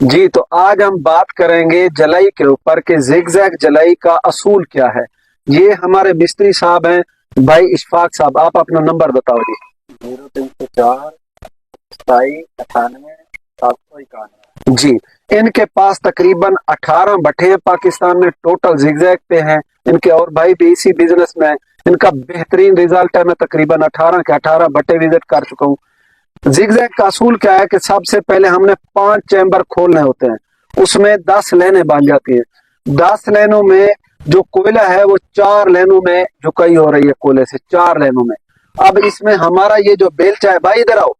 जी, तो आज हम बात करेंगे जलाई के ऊपर कि जिगजैग जलाई का असूल क्या है। ये हमारे मिस्त्री साहब हैं भाई इशफाक साहब, आप अपना नंबर बताओ जी। 0304 97 98 791। जी, इनके पास तकरीबन 18 भट्टे हैं पाकिस्तान में, टोटल जिगजैग पे हैं। इनके और भाई भी इसी बिजनेस में हैं। इनका बेहतरीन रिजल्ट है। मैं तकरीबन 18 के 18 भट्टे विजिट कर चुका हूँ। जिगजैग का असूल क्या है कि सबसे पहले हमने 5 चैम्बर खोलने होते हैं, उसमें 10 लेने बन जाती हैं। 10 लेनों में जो कोयला है वो 4 लेनों में झुकाई हो रही है, कोयले से 4 लेनों में। अब इसमें हमारा ये जो बेलचा है, भाई इधर आओ,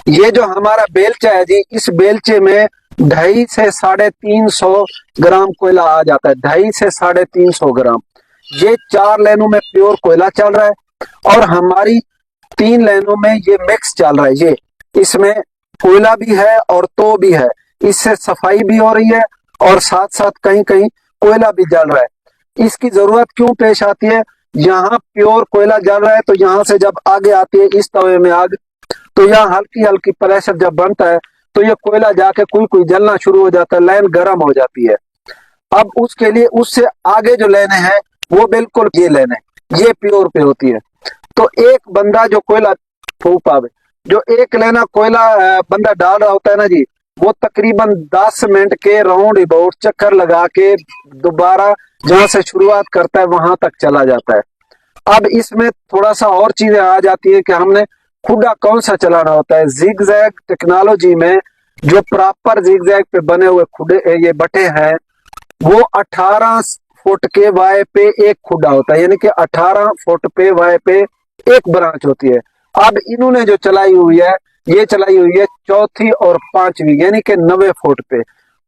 ये जो हमारा बेलचा है जी, इस बेलचे में 250 से 350 ग्राम कोयला आ जाता है। 250 से 350 ग्राम। ये 4 लेनों में प्योर कोयला चल रहा है और हमारी 3 लेनों में ये मिक्स चल रहा है। ये इसमें कोयला भी है और तो भी है, इससे सफाई भी हो रही है और साथ साथ कहीं कहीं कोयला भी जल रहा है। इसकी जरूरत क्यों पेश आती है? यहाँ प्योर कोयला जल रहा है तो यहाँ से जब आगे आती है इस तवे में आग, तो यहाँ हल्की हल्की प्रेशर जब बनता है तो ये कोयला जाके कोई कोई जलना शुरू हो जाता है, लाइन गर्म हो जाती है। अब उसके लिए उससे आगे जो लेने हैं वो बिल्कुल ये लेने, ये प्योर पे होती है। तो एक बंदा जो कोयला फूक पावे, जो एक लेना कोयला बंदा डाल रहा होता है ना जी, वो तकरीबन 10 मिनट के राउंड अबाउट चक्कर लगा के दोबारा जहां से शुरुआत करता है वहां तक चला जाता है। अब इसमें थोड़ा सा और चीजें आ जाती है कि हमने खुडा कौन सा चलाना होता है। जिगजैग टेक्नोलॉजी में जो प्रॉपर जिगजैग पे बने हुए खुडे ये बटे हैं, वो 18 फुट के वाय पे एक खुडा होता है, यानी कि 18 फुट पे वाय पे एक ब्रांच होती है। अब इन्होंने जो चलाई हुई है, ये चलाई हुई है चौथी और पांचवी, यानी कि 90 फुट पे।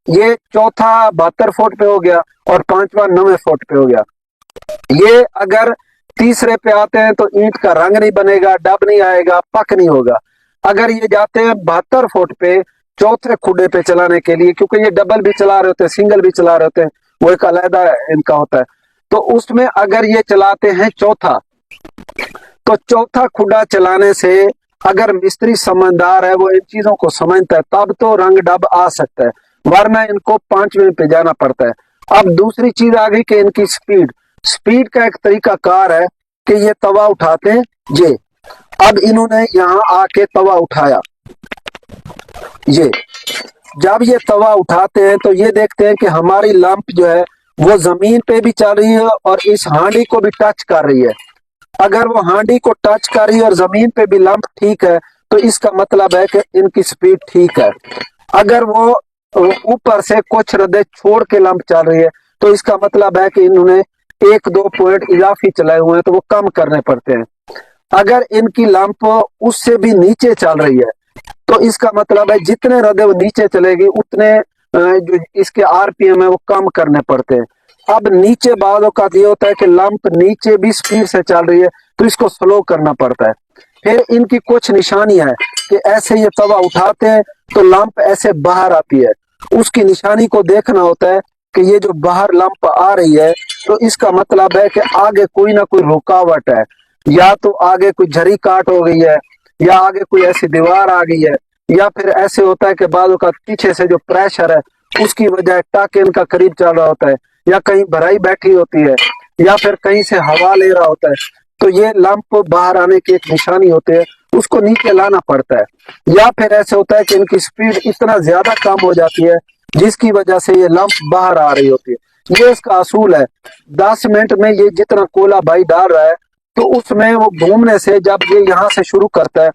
ये चौथा 72 फुट पे हो गया और पांचवा 90 फुट पे हो गया। ये अगर तीसरे पे आते हैं तो ईंट का रंग नहीं बनेगा, डब नहीं आएगा, पक नहीं होगा। अगर ये जाते हैं 72 फुट पे चौथे खुडे पे चलाने के लिए, क्योंकि ये डबल भी चला रहे होते हैं, सिंगल भी चला रहे होते हैं, वो एक अलहदा इनका होता है, तो उसमें अगर ये चलाते हैं चौथा, तो चौथा खुडा चलाने से अगर मिस्त्री समझदार है, वो इन चीजों को समझता है, तब तो रंग डब आ सकता है, वरना इनको 5वें पे जाना पड़ता है। अब दूसरी चीज आ गई कि इनकी स्पीड। स्पीड का एक तरीका कार है कि ये तवा उठाते हैं, ये अब इन्होंने यहाँ आके तवा उठाया, ये जब ये तवा उठाते हैं तो ये देखते हैं कि हमारी लंप जो है वो जमीन पे भी चल रही है और इस हांडी को भी टच कर रही है। अगर वो हांडी को टच कर रही है और जमीन पे भी लंप ठीक है, तो इसका मतलब है कि इनकी स्पीड ठीक है। अगर वो ऊपर से कुछ रदे छोड़ के लंप चल रही है, तो इसका मतलब है कि इन्होंने 1-2 पॉइंट इजाफी चलाए हुए हैं, तो वो कम करने पड़ते हैं। अगर इनकी लंप उससे भी नीचे चल रही है, तो इसका मतलब है जितने रदे वो नीचे चलेगी उतने जो इसके आरपीएम है वो कम करने पड़ते हैं। अब नीचे बालों का ये होता है कि लंप नीचे भी स्पीड से चल रही है, तो इसको स्लो करना पड़ता है। फिर इनकी कुछ निशानियां है कि ऐसे ये तवा उठाते हैं तो लंप ऐसे बाहर आती है, उसकी निशानी को देखना होता है कि ये जो बाहर लंप आ रही है, तो इसका मतलब है कि आगे कोई ना कोई रुकावट है, या तो आगे कोई झरी काट हो गई है, या आगे कोई ऐसी दीवार आ गई है, या फिर ऐसे होता है कि बालों का पीछे से जो प्रेशर है उसकी वजह टाके इनका करीब चल रहा होता है, या कहीं भराई बैठी होती है, या फिर कहीं से हवा ले रहा होता है, तो ये लंप बाहर आने की एक निशानी होती है, उसको नीचे लाना पड़ता है। या फिर ऐसे होता है कि इनकी स्पीड इतना ज्यादा कम हो जाती है जिसकी वजह से ये लंप बाहर आ रही होती है। ये इसका असूल है। 10 मिनट में ये जितना कोयला भाई डाल रहा है, तो उसमें वो घूमने से जब ये यहाँ से शुरू करता है,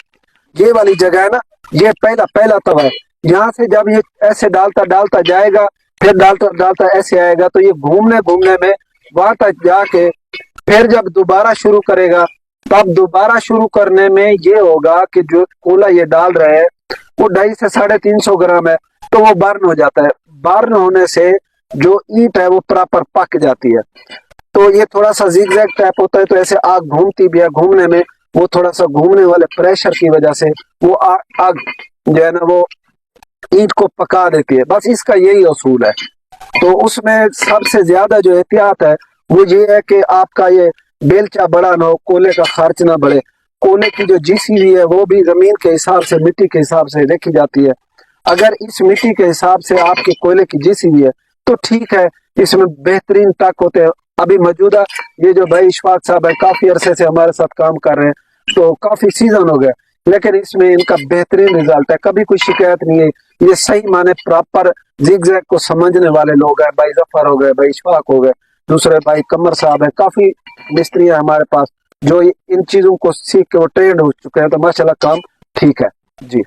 ये वाली जगह है ना, ये पहला पहला तवा है, यहाँ से जब ये ऐसे डालता डालता जाएगा, फिर डालता डालता ऐसे आएगा, तो ये घूमने घूमने में वहां तक जाके फिर जब दोबारा शुरू करेगा, तब दोबारा शुरू करने में ये होगा कि जो कोला ये डाल रहे हैं वो 250 से 350 ग्राम है, तो वो बर्न हो जाता है। बर्न होने से जो ईंट है वो प्रॉपर पक जाती है। तो ये थोड़ा सा जिगजैग टाइप होता है, तो ऐसे आग घूमती भी है, घूमने में वो थोड़ा सा घूमने वाले प्रेशर की वजह से वो आग जो है ना वो ईंट को पका देती है। बस इसका यही असूल है। तो उसमें सबसे ज्यादा जो एहतियात है वो ये है कि आपका ये बेलचा बड़ा ना हो, कोयले का खर्च ना बढ़े। कोयले की जो जीसीबी है वो भी जमीन के हिसाब से, मिट्टी के हिसाब से देखी जाती है। اگر اس مٹی کے حساب سے آپ کے کوئلے کی GCV ہے تو ٹھیک ہے، اس میں بہترین ٹک ہوتے ہیں. ابھی موجودہ یہ جو بھائی اشفاق صاحب ہے کافی عرصے سے ہمارے ساتھ کام کر رہے ہیں، تو کافی سیزن ہو گئے، لیکن اس میں ان کا بہترین رزلٹ ہے، کبھی کوئی شکایت نہیں ہے. یہ صحیح معنی پراپر زگ زیگ کو سمجھنے والے لوگ ہیں. بھائی ظفر ہو گئے، بھائی اشفاق ہو گئے، دوسرے بھائی قمر صاحب ہیں، کافی مستری ہیں ہمارے پاس جو ان چیزوں کو سیکھ کے وہ ٹرینڈ ہو چکے ہیں. تو ماشاءاللہ کام ٹھیک ہے جی.